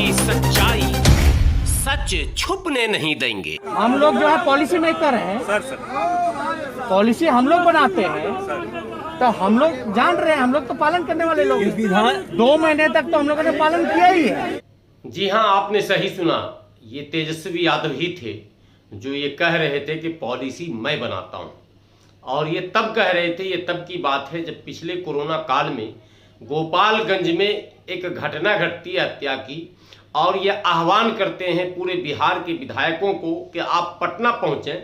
की सच्चाई सच छुपने नहीं देंगे। हम लोग जो है पॉलिसी मेकर हैं सर, पॉलिसी हम लोग बनाते हैं तो हम लोग जान रहे हैं, हम लोग तो पालन करने वाले लोग हैं। 2 महीने तक तो हम लोगों ने पालन किया ही है। जी हाँ, आपने सही सुना, ये तेजस्वी यादव ही थे जो ये कह रहे थे कि पॉलिसी मैं बनाता हूँ। और ये तब कह रहे थे, ये तब की बात है जब पिछले कोरोना काल में गोपालगंज में एक घटना घटती है हत्या की, और ये आह्वान करते हैं पूरे बिहार के विधायकों को कि आप पटना पहुँचें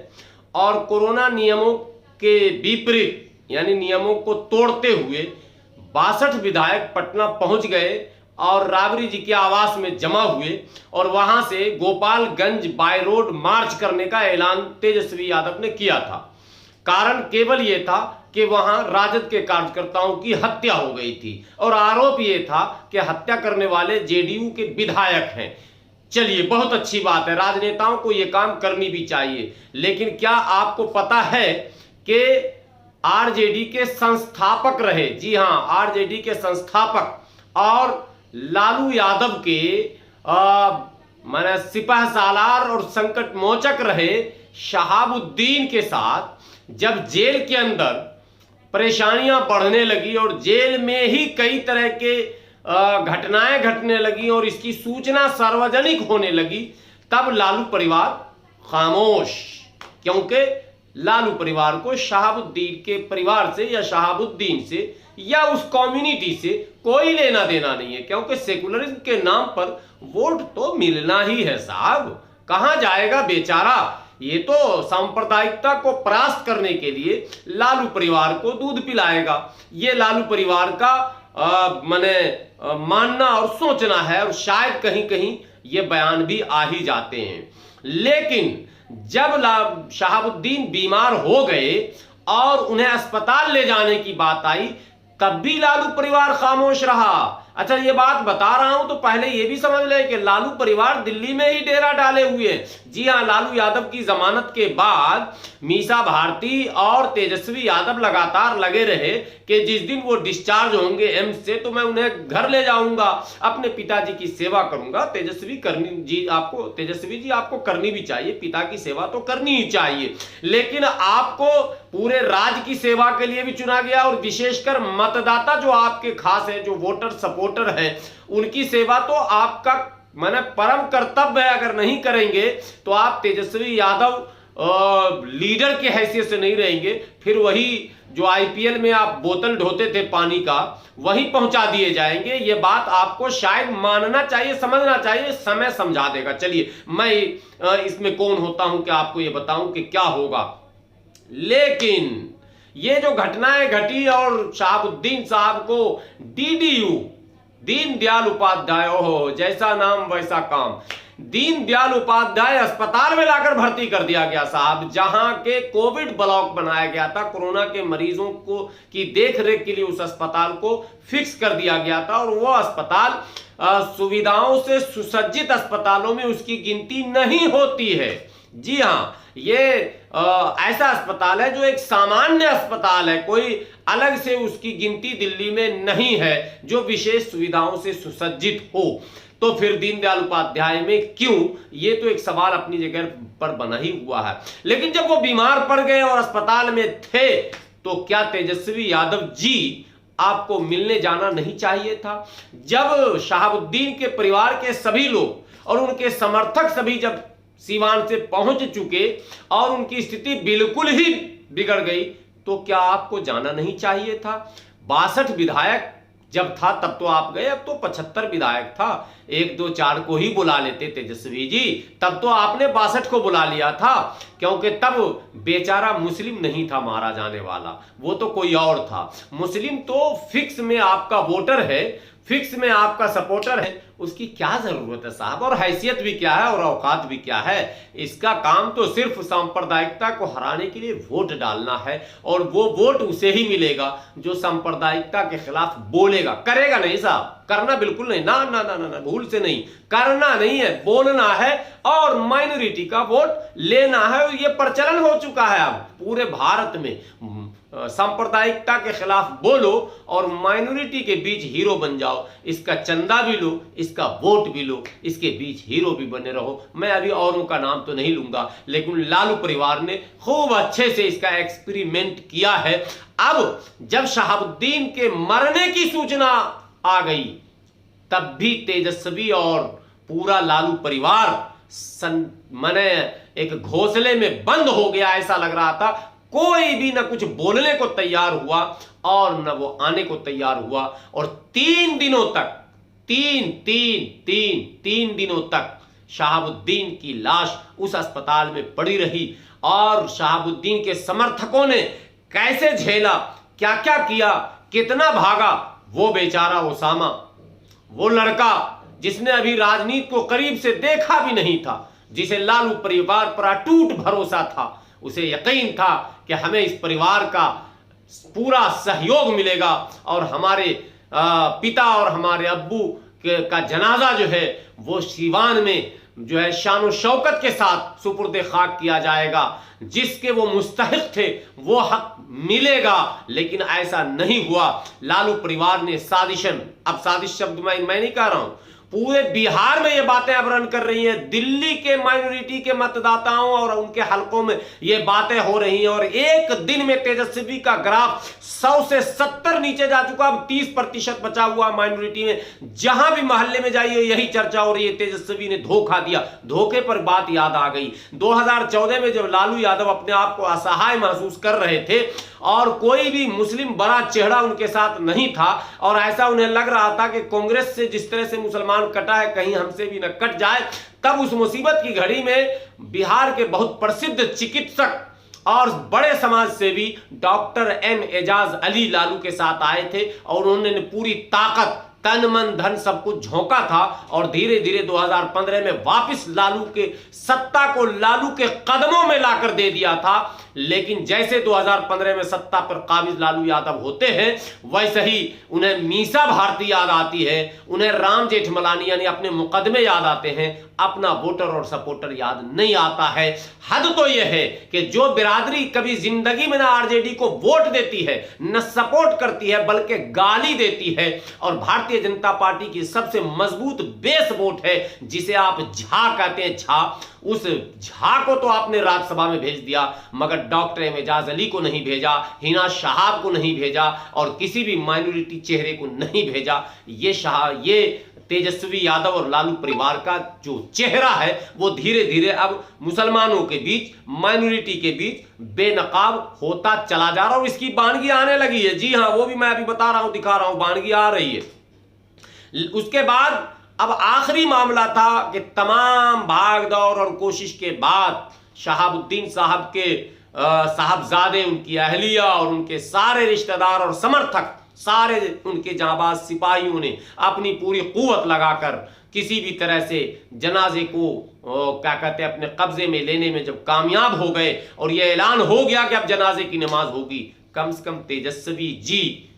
और कोरोना नियमों के विपरीत यानी नियमों को तोड़ते हुए 62 विधायक पटना पहुंच गए और राबड़ी जी के आवास में जमा हुए और वहां से गोपालगंज बाय रोड मार्च करने का ऐलान तेजस्वी यादव ने किया था। कारण केवल ये था कि वहां राजद के कार्यकर्ताओं की हत्या हो गई थी और आरोप ये था कि हत्या करने वाले जेडीयू के विधायक हैं। चलिए, बहुत अच्छी बात है, राजनेताओं को ये काम करनी भी चाहिए। लेकिन क्या आपको पता है कि आरजेडी के संस्थापक रहे, जी हां, आरजेडी के संस्थापक और लालू यादव के माने सिपह सालार और संकट मोचक रहे शहाबुद्दीन के साथ जब जेल के अंदर परेशानियां बढ़ने लगी और जेल में ही कई तरह के घटनाएं घटने लगी और इसकी सूचना सार्वजनिक होने लगी, तब लालू परिवार खामोश। क्योंकि लालू परिवार को शहाबुद्दीन के परिवार से या शहाबुद्दीन से या उस कम्युनिटी से कोई लेना देना नहीं है, क्योंकि सेकुलरिज्म के नाम पर वोट तो मिलना ही है साहब। कहां जाएगा बेचारा? ये तो सांप्रदायिकता को परास्त करने के लिए लालू परिवार को दूध पिलाएगा। ये लालू परिवार का मानना और सोचना है, और शायद कहीं कहीं ये बयान भी आ ही जाते हैं। लेकिन जब शहाबुद्दीन बीमार हो गए और उन्हें अस्पताल ले जाने की बात आई, तब भी लालू परिवार खामोश रहा। अच्छा, ये बात बता रहा हूं तो पहले ये भी समझ ले कि लालू परिवार दिल्ली में ही डेरा डाले हुए हैं। जी हां, लालू यादव की जमानत के बाद मीसा भारती और तेजस्वी यादव लगातार लगे रहे कि जिस दिन वो डिस्चार्ज होंगे एम्स से तो मैं उन्हें घर ले जाऊंगा, अपने पिताजी की सेवा करूंगा। तेजस्वी जी आपको करनी भी चाहिए, पिता की सेवा तो करनी ही चाहिए, लेकिन आपको पूरे राज्य की सेवा के लिए भी चुना गया और विशेषकर मतदाता जो आपके खास है, जो वोटर सपोर्टर है, उनकी सेवा तो आपका माने परम कर्तव्य है। अगर नहीं करेंगे तो आप तेजस्वी यादव लीडर की हैसियत से नहीं रहेंगे, फिर वही जो आईपीएल में आप बोतल ढोते थे पानी का, वहीं पहुंचा दिए जाएंगे। ये बात आपको शायद मानना चाहिए, समझना चाहिए, समय समझा देगा। चलिए, मैं इसमें कौन होता हूं कि आपको ये बताऊं कि क्या होगा। लेकिन ये जो घटनाएं घटी और शहाबुद्दीन साहब को डीडीयू, दीनदयाल उपाध्याय, ओहो जैसा नाम वैसा काम, दीनदयाल उपाध्याय अस्पताल में लाकर भर्ती कर दिया गया साहब, जहां के कोविड ब्लॉक बनाया गया था। कोरोना के मरीजों को की देखरेख के लिए उस अस्पताल को फिक्स कर दिया गया था और वो अस्पताल सुविधाओं से सुसज्जित अस्पतालों में उसकी गिनती नहीं होती है। जी हां, ये ऐसा अस्पताल है जो एक सामान्य अस्पताल है, कोई अलग से उसकी गिनती दिल्ली में नहीं है जो विशेष सुविधाओं से सुसज्जित हो। तो फिर दीनदयाल उपाध्याय में क्यों, ये तो एक सवाल अपनी जगह पर बना ही हुआ है। लेकिन जब वो बीमार पड़ गए और अस्पताल में थे, तो क्या तेजस्वी यादव जी आपको मिलने जाना नहीं चाहिए था? जब शहाबुद्दीन के परिवार के सभी लोग और उनके समर्थक सभी जब सीवान से पहुंच चुके और उनकी स्थिति बिल्कुल ही बिगड़ गई, तो क्या आपको जाना नहीं चाहिए था? 62 विधायक जब था तब तो आप गए, अब तो 75 विधायक था, 1 2 4 को ही बुला लेते तेजस्वी जी, तब तो आपने 62 को बुला लिया था, क्योंकि तब बेचारा मुस्लिम नहीं था मारा जाने वाला, वो तो कोई और था। मुस्लिम तो फिक्स में आपका वोटर है, फिक्स में आपका सपोर्टर है, उसकी क्या जरूरत है साहब? और हैसियत भी क्या है और औकात भी क्या है? इसका काम तो सिर्फ सांप्रदायिकता को हराने के लिए वोट डालना है, और वो वोट उसे ही मिलेगा जो सांप्रदायिकता के खिलाफ बोलेगा। करेगा नहीं साहब, करना बिल्कुल नहीं, ना ना ना ना, भूल से नहीं, करना नहीं है, बोलना है और माइनॉरिटी का वोट लेना है। और ये प्रचलन हो चुका है अब पूरे भारत में। सांप्रदायिकता के खिलाफ बोलो और माइनॉरिटी के बीच हीरो बन जाओ। इसका चंदा भी लो, इसका वोट भी लो, इसके बीच हीरो भी बने रहो। मैं अभी औरों का नाम तो नहीं लूंगा, लेकिन लालू परिवार ने खूब अच्छे से इसका एक्सपेरिमेंट किया है। अब जब शहाबुद्दीन के मरने की सूचना आ गई, तब भी तेजस्वी और पूरा लालू परिवार मने एक घोंसले में बंद हो गया। ऐसा लग रहा था कोई भी न कुछ बोलने को तैयार हुआ और न वो आने को तैयार हुआ। और 3 दिनों तक तीन दिनों तक शहाबुद्दीन की लाश उस अस्पताल में पड़ी रही। और शहाबुद्दीन के समर्थकों ने कैसे झेला, क्या क्या किया, कितना भागा, वो बेचारा ओसामा, वो लड़का जिसने अभी राजनीति को करीब से देखा भी नहीं था, जिसे लालू परिवार पर अटूट भरोसा था, उसे यकीन था कि हमें इस परिवार का पूरा सहयोग मिलेगा और हमारे पिता और हमारे अब्बू का जनाजा जो है वो सीवान में जो है शान शौकत के साथ सुपुर्द खाक किया जाएगा। जिसके वो मुस्तहिक थे वो हक मिलेगा। लेकिन ऐसा नहीं हुआ। लालू परिवार ने साजिशन, अब साजिश शब्द मैं नहीं कह रहा हूं, पूरे बिहार में ये बातें अब रन कर रही हैं। दिल्ली के माइनॉरिटी के मतदाताओं और उनके हलकों में ये बातें हो रही हैं। और एक दिन में तेजस्वी का ग्राफ 100 से 70 नीचे जा चुका। अब 30% बचा हुआ माइनॉरिटी में। जहां भी मोहल्ले में जाइए यही चर्चा हो रही है, तेजस्वी ने धोखा दिया। धोखे पर बात याद आ गई 2014 में, जब लालू यादव अपने आप को असहाय महसूस कर रहे थे और कोई भी मुस्लिम बड़ा चेहरा उनके साथ नहीं था और ऐसा उन्हें लग रहा था कि कांग्रेस से जिस तरह से मुसलमान कटा है कहीं हमसे भी न कट जाए। तब उस मुसीबत की घड़ी में बिहार के बहुत प्रसिद्ध चिकित्सक और बड़े समाज सेवी डॉक्टर एम एजाज अली लालू के साथ आए थे और उन्होंने पूरी ताकत, तन मन धन सब कुछ झोंका था और धीरे धीरे 2015 में वापस लालू के सत्ता को लालू के कदमों में लाकर दे दिया था। लेकिन जैसे 2015 में सत्ता पर काबिज लालू यादव होते हैं, वैसे ही उन्हें मीसा भारती याद आती है, उन्हें राम जेठमलानी यानी अपने मुकदमे याद आते हैं, अपना वोटर और सपोर्टर याद नहीं आता है। हद तो यह है कि जो बिरादरी कभी जिंदगी में ना आरजेडी को वोट देती है, न सपोर्ट करती है, बल्कि गाली देती है, और भारतीय जनता पार्टी की सबसे मजबूत बेस वोट है जिसे आप झा कहते हैं, झा, उस झा को तो आपने राज्यसभा में भेज दिया, मगर डॉक्टर एजाज अली को नहीं भेजा, हिना शहाब को नहीं भेजा और किसी भी माइनॉरिटी चेहरे को नहीं भेजा। ये तेजस्वी यादव और लालू परिवार का जो चेहरा है वो धीरे धीरे अब मुसलमानों के बीच, माइनॉरिटी के बीच बेनकाब होता चला जा रहा है और इसकी बानगी आने लगी है। जी हां, वो भी मैं अभी बता रहा हूं, दिखा रहा हूं, बानगी आ रही है। उसके बाद अब आखिरी मामला था कि तमाम भागदौड़ और कोशिश के बाद शहाबुद्दीन साहब के साहबजादे, उनकी अहलिया और उनके सारे रिश्तेदार और समर्थक, सारे उनके जांबाज सिपाहियों ने अपनी पूरी कुव्वत लगाकर किसी भी तरह से जनाजे को क्या कहते हैं अपने कब्जे में लेने में जब कामयाब हो गए और यह ऐलान हो गया कि अब जनाजे की नमाज होगी, कम से कम तेजस्वी जी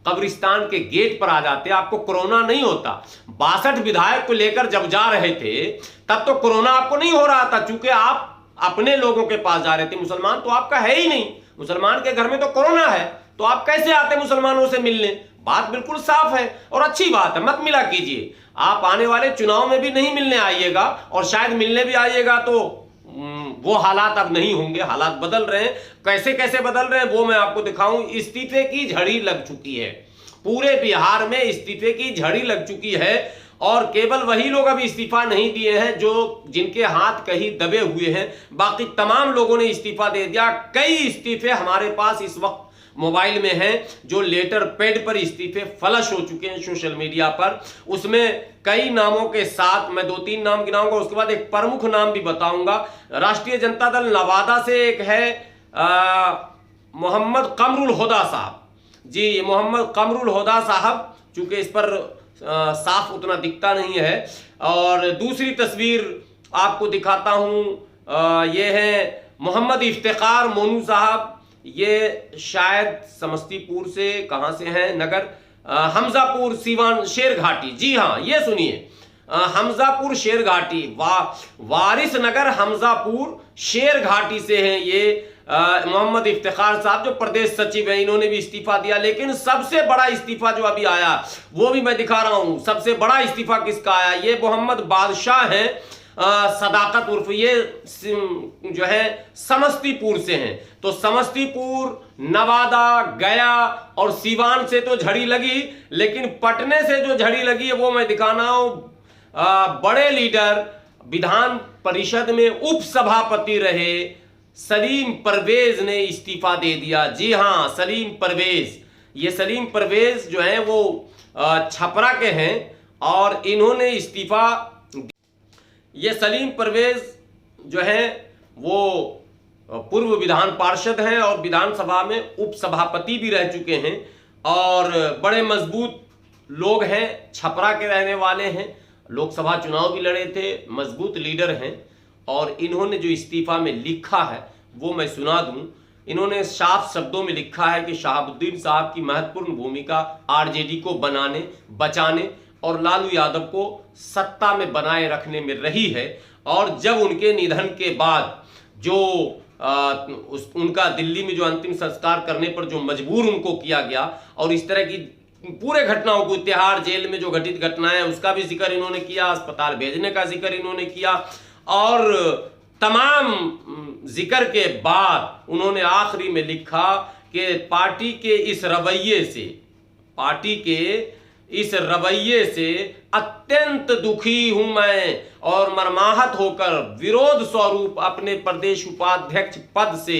कब्रिस्तान के गेट पर आ जाते। आपको कोरोना नहीं होता। 62 विधायक को लेकर जब जा रहे थे तब तो कोरोना आपको नहीं हो रहा था, चूंकि आप अपने लोगों के पास जा रहे थे। मुसलमान तो आपका है ही नहीं, मुसलमान के घर में तो कोरोना है, तो आप कैसे आते मुसलमानों से मिलने? बात बिल्कुल साफ है और अच्छी बात है, मत मिला कीजिए। आप आने वाले चुनाव में भी नहीं मिलने आइएगा और शायद मिलने भी आइएगा तो वो हालात अब नहीं होंगे। हालात बदल रहे हैं, कैसे कैसे बदल रहे हैं वो मैं आपको दिखाऊं। इस्तीफे की झड़ी लग चुकी है, पूरे बिहार में इस्तीफे की झड़ी लग चुकी है और केवल वही लोग अभी इस्तीफा नहीं दिए हैं जो जिनके हाथ कहीं दबे हुए हैं, बाकी तमाम लोगों ने इस्तीफा दे दिया। कई इस्तीफे हमारे पास इस वक्त मोबाइल में हैं जो लेटर पैड पर इस्तीफे फ्लश हो चुके हैं सोशल मीडिया पर। उसमें कई नामों के साथ मैं 2-3 नाम गिनाऊंगा, उसके बाद एक प्रमुख नाम भी बताऊंगा। राष्ट्रीय जनता दल नवादा से एक है मोहम्मद कमरुल हुदा साहब जी, मोहम्मद कमरुल हुदा साहब, चूंकि इस पर साफ उतना दिखता नहीं है। और दूसरी तस्वीर आपको दिखाता हूं, ये है मोहम्मद इफ्तिकार मोनू साहब, ये शायद समस्तीपुर से, कहां से हैं, नगर हमजापुर सीवान शेरघाटी। जी हां, ये सुनिए, हमजापुर शेरघाटी, वारिस नगर हमजापुर शेरघाटी से हैं ये मोहम्मद इफ्तिखार साहब जो प्रदेश सचिव हैं, इन्होंने भी इस्तीफा दिया। लेकिन सबसे बड़ा इस्तीफा जो अभी आया वो भी मैं दिखा रहा हूं। सबसे बड़ा इस्तीफा किसका आया, ये मोहम्मद बादशाह हैं, सदाकत उर्फ ये जो है समस्तीपुर से हैं। तो समस्तीपुर, नवादा, गया और सीवान से तो झड़ी लगी, लेकिन पटने से जो झड़ी लगी है वो मैं दिखाना हूं। बड़े लीडर, विधान परिषद में उप सभापति रहे सलीम परवेज ने इस्तीफा दे दिया। जी हां, सलीम परवेज, ये सलीम परवेज जो है वो छपरा के हैं और इन्होंने इस्तीफा, ये सलीम परवेज जो है वो पूर्व विधान पार्षद हैं और विधानसभा में उप सभापति भी रह चुके हैं और बड़े मजबूत लोग हैं, छपरा के रहने वाले हैं, लोकसभा चुनाव भी लड़े थे, मजबूत लीडर हैं। और इन्होंने जो इस्तीफा में लिखा है वो मैं सुना दूं। इन्होंने साफ शब्दों में लिखा है कि शहाबुद्दीन साहब की महत्वपूर्ण भूमिका आरजेडी को बनाने, बचाने और लालू यादव को सत्ता में बनाए रखने में रही है। और जब उनके निधन के बाद जो उनका दिल्ली में जो अंतिम संस्कार करने पर जो मजबूर उनको किया गया और इस तरह की पूरे घटनाओं को, तिहाड़ जेल में जो घटित घटनाएं उसका भी जिक्र इन्होंने किया, अस्पताल भेजने का जिक्र इन्होंने किया और तमाम जिक्र के बाद उन्होंने आखिरी में लिखा कि पार्टी के इस रवैये से अत्यंत दुखी हूं मैं और मर्माहत होकर विरोध स्वरूप अपने प्रदेश उपाध्यक्ष पद से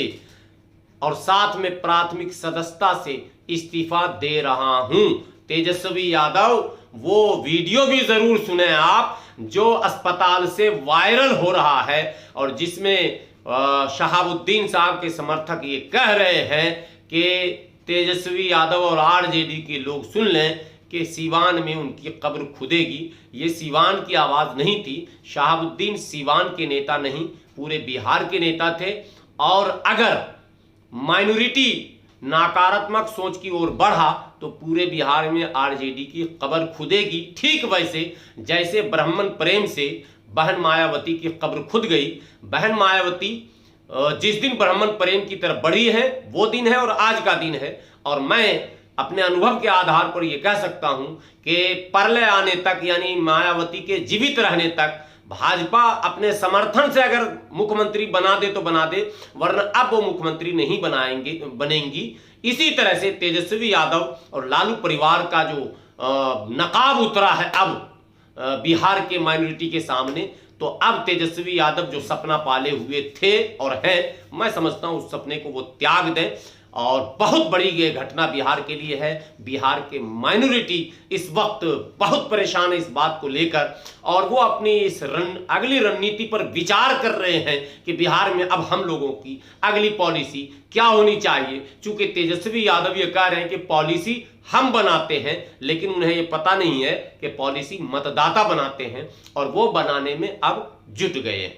और साथ में प्राथमिक सदस्यता से इस्तीफा दे रहा हूं। तेजस्वी यादव, वो वीडियो भी जरूर सुने आप जो अस्पताल से वायरल हो रहा है और जिसमें शहाबुद्दीन साहब के समर्थक ये कह रहे हैं कि तेजस्वी यादव और आरजेडी के लोग सुन लें कि सीवान में उनकी कब्र खुदेगी। ये सीवान की आवाज नहीं थी, शहाबुद्दीन सीवान के नेता नहीं, पूरे बिहार के नेता थे। और अगर माइनॉरिटी नकारात्मक सोच की ओर बढ़ा तो पूरे बिहार में आरजेडी की कब्र खुदेगी। ठीक वैसे जैसे ब्राह्मण प्रेम से बहन मायावती की कब्र खुद गई। बहन मायावती जिस दिन ब्राह्मण प्रेम की तरफ बढ़ी है वो दिन है और आज का दिन है। और मैं अपने अनुभव के आधार पर यह कह सकता हूं कि प्रलय आने तक, यानी मायावती के जीवित रहने तक, भाजपा अपने समर्थन से अगर मुख्यमंत्री बना दे तो बना दे, वरना अब वो मुख्यमंत्री नहीं बनेंगी। इसी तरह से तेजस्वी यादव और लालू परिवार का जो नकाब उतरा है अब बिहार के माइनॉरिटी के सामने, तो अब तेजस्वी यादव जो सपना पाले हुए थे और हैं, मैं समझता हूं उस सपने को वो त्याग दें। और बहुत बड़ी ये घटना बिहार के लिए है। बिहार के माइनॉरिटी इस वक्त बहुत परेशान है इस बात को लेकर और वो अपनी इस अगली रणनीति पर विचार कर रहे हैं कि बिहार में अब हम लोगों की अगली पॉलिसी क्या होनी चाहिए। चूंकि तेजस्वी यादव ये कह रहे हैं कि पॉलिसी हम बनाते हैं, लेकिन उन्हें ये पता नहीं है कि पॉलिसी मतदाता बनाते हैं और वो बनाने में अब जुट गए हैं।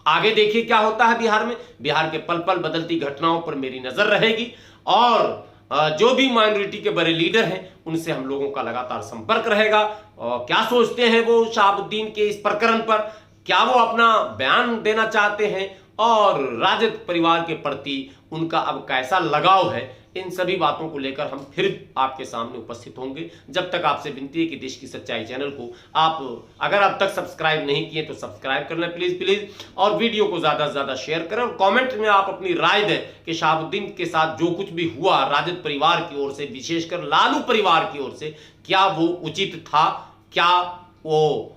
आगे देखिए क्या होता है बिहार में। बिहार के पल पल बदलती घटनाओं पर मेरी नजर रहेगी और जो भी माइनॉरिटी के बड़े लीडर हैं उनसे हम लोगों का लगातार संपर्क रहेगा। और क्या सोचते हैं वो शहाबुद्दीन के इस प्रकरण पर, क्या वो अपना बयान देना चाहते हैं और राजद परिवार के प्रति उनका अब कैसा लगाव है, इन सभी बातों को लेकर हम फिर आपके सामने उपस्थित होंगे। जब तक आपसे विनती है कि देश की सच्चाई चैनल को आप अगर अब तक सब्सक्राइब नहीं किए तो सब्सक्राइब कर लें प्लीज और वीडियो को ज्यादा से ज्यादा शेयर करें और कमेंट में आप अपनी राय दें कि शहाबुद्दीन के साथ जो कुछ भी हुआ राजद परिवार की ओर से, विशेषकर लालू परिवार की ओर से, क्या वो उचित था, क्या वो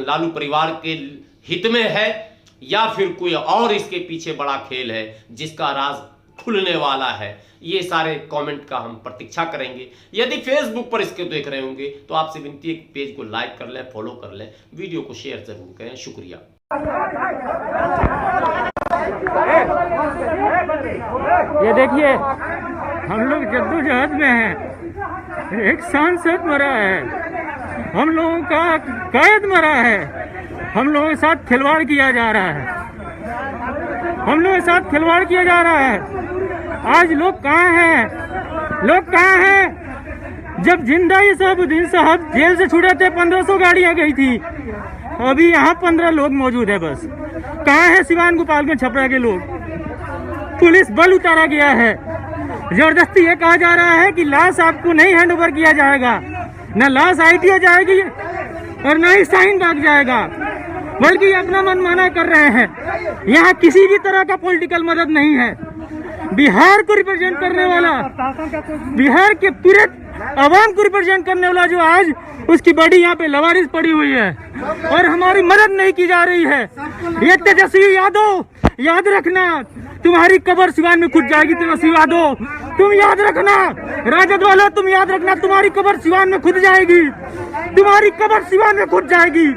लालू परिवार के हित में है या फिर कोई और इसके पीछे बड़ा खेल है जिसका राज खुलने वाला है। ये सारे कमेंट का हम प्रतीक्षा करेंगे। यदि फेसबुक पर इसके देख रहे होंगे तो आपसे विनती है कि पेज को लाइक कर लें, फॉलो कर लें, वीडियो को शेयर जरूर करें। शुक्रिया। ये देखिए हम लोग जद्दोजहद में हैं। एक सांसद मरा है, हम लोगों का कैद मरा है, हम लोगों के साथ खिलवाड़ किया जा रहा है, हम लोगों के साथ खिलवाड़ किया जा रहा है। आज लोग कहाँ हैं? लोग कहाँ हैं? जब जिंदा ही शहाबुद्दीन साहब जेल से छूटे थे 1500 गाड़ियां गई थी, अभी यहाँ 15 लोग मौजूद है बस। कहाँ है सिवान गोपालगंज छपरा के लोग? पुलिस बल उतारा गया है। जबरदस्ती ये कहा जा रहा है कि लाश आपको नहीं हैंड ओवर किया जाएगा, न लाश ITO जाएगी और न ही साइन भाग जाएगा, बल्कि अपना मनमाना कर रहे हैं। यहाँ किसी भी तरह का पॉलिटिकल मदद नहीं है। बिहार को रिप्रेजेंट करने वाला, बिहार के पूरे आवाम को रिप्रेजेंट करने वाला जो आज उसकी बॉडी यहाँ पे लवारिस पड़ी हुई है और हमारी मदद नहीं की जा रही है। ये तेजस्वी यादव, याद रखना तुम्हारी कब्र सिवान में खुद जाएगी। तेजस्वी यादव तुम याद रखना, राजद वालों तुम याद रखना, तुम्हारी कब्र सिवान में खुद जाएगी, तुम्हारी कब्र सिवान में खुद जाएगी।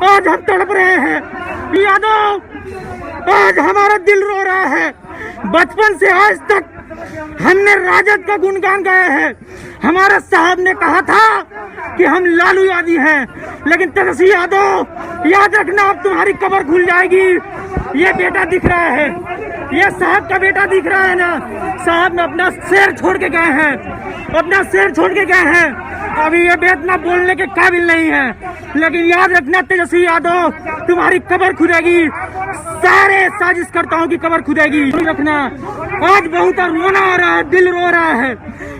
आज हम तड़प रहे हैं यादव, आज हमारा दिल रो रहा है। बचपन से आज तक हमने राजद का गुणगान गाया है। हमारा साहब ने कहा था कि हम लालू यादी हैं, लेकिन तेजस्वी यादव याद रखना अब तुम्हारी कब्र खुल जाएगी। ये बेटा दिख रहा है, ये साहब का बेटा दिख रहा है ना, साहब ने अपना शेर छोड़ के गए हैं, अपना शेर छोड़ के गए हैं। अभी ये बेटा बोलने के काबिल नहीं है, लेकिन याद रखना तेजस्वी यादव तुम्हारी कब्र खुदेगी, सारे साजिशकर्ताओं की कब्र खुदेगी। रखना आज बहुत रोना आ रहा है, दिल रो रहा है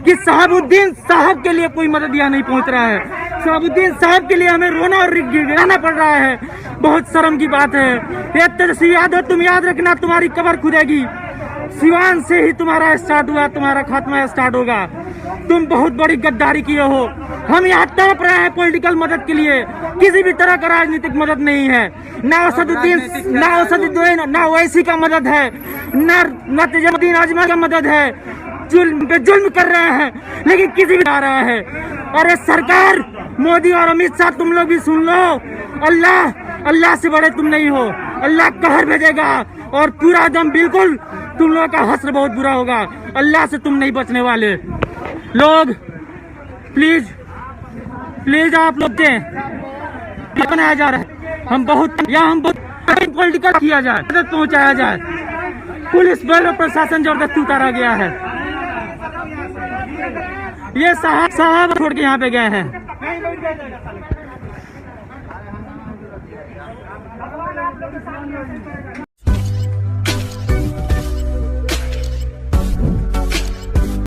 कि शहाबुद्दीन साहब के लिए कोई मदद यहाँ नहीं पहुँच रहा है। शहाबुद्दीन साहब के लिए हमें रोना और गिड़गिड़ाना पड़ रहा है। बहुत शर्म की बात है। ये तेजस्वी यादव तुम याद रखना तुम्हारी कब्र खुदेगी। सिवान से ही तुम्हारा स्टार्ट हुआ, तुम्हारा खात्मा स्टार्ट होगा। तुम बहुत बड़ी गद्दारी किए हो। हम यहाँ तड़प रहे हैं पॉलिटिकल मदद के लिए, किसी भी तरह का राजनीतिक मदद नहीं है। ना असदुद्दीन ना ओवैसी का मदद है, न तेजुद्दीन आजमा का मदद है। जुल्म कर रहे हैं, लेकिन किसी भी आ रहा है। अरे सरकार, मोदी और अमित शाह तुम लोग भी सुन लो, अल्लाह से बड़े तुम नहीं हो। अल्लाह कहर भेजेगा और पूरा दम बिल्कुल तुम लोगों का हश्र बहुत बुरा होगा। अल्लाह से तुम नहीं बचने वाले लोग। प्लीज आप लोग दें, बनाया जा रहा है। हम बहुत पॉलिटिकल किया जाए, मदद पहुंचाया जाए। पुलिस बल और प्रशासन जबरदस्ती उतारा गया है। ये साहब छोड़ के यहाँ पे गए हैं।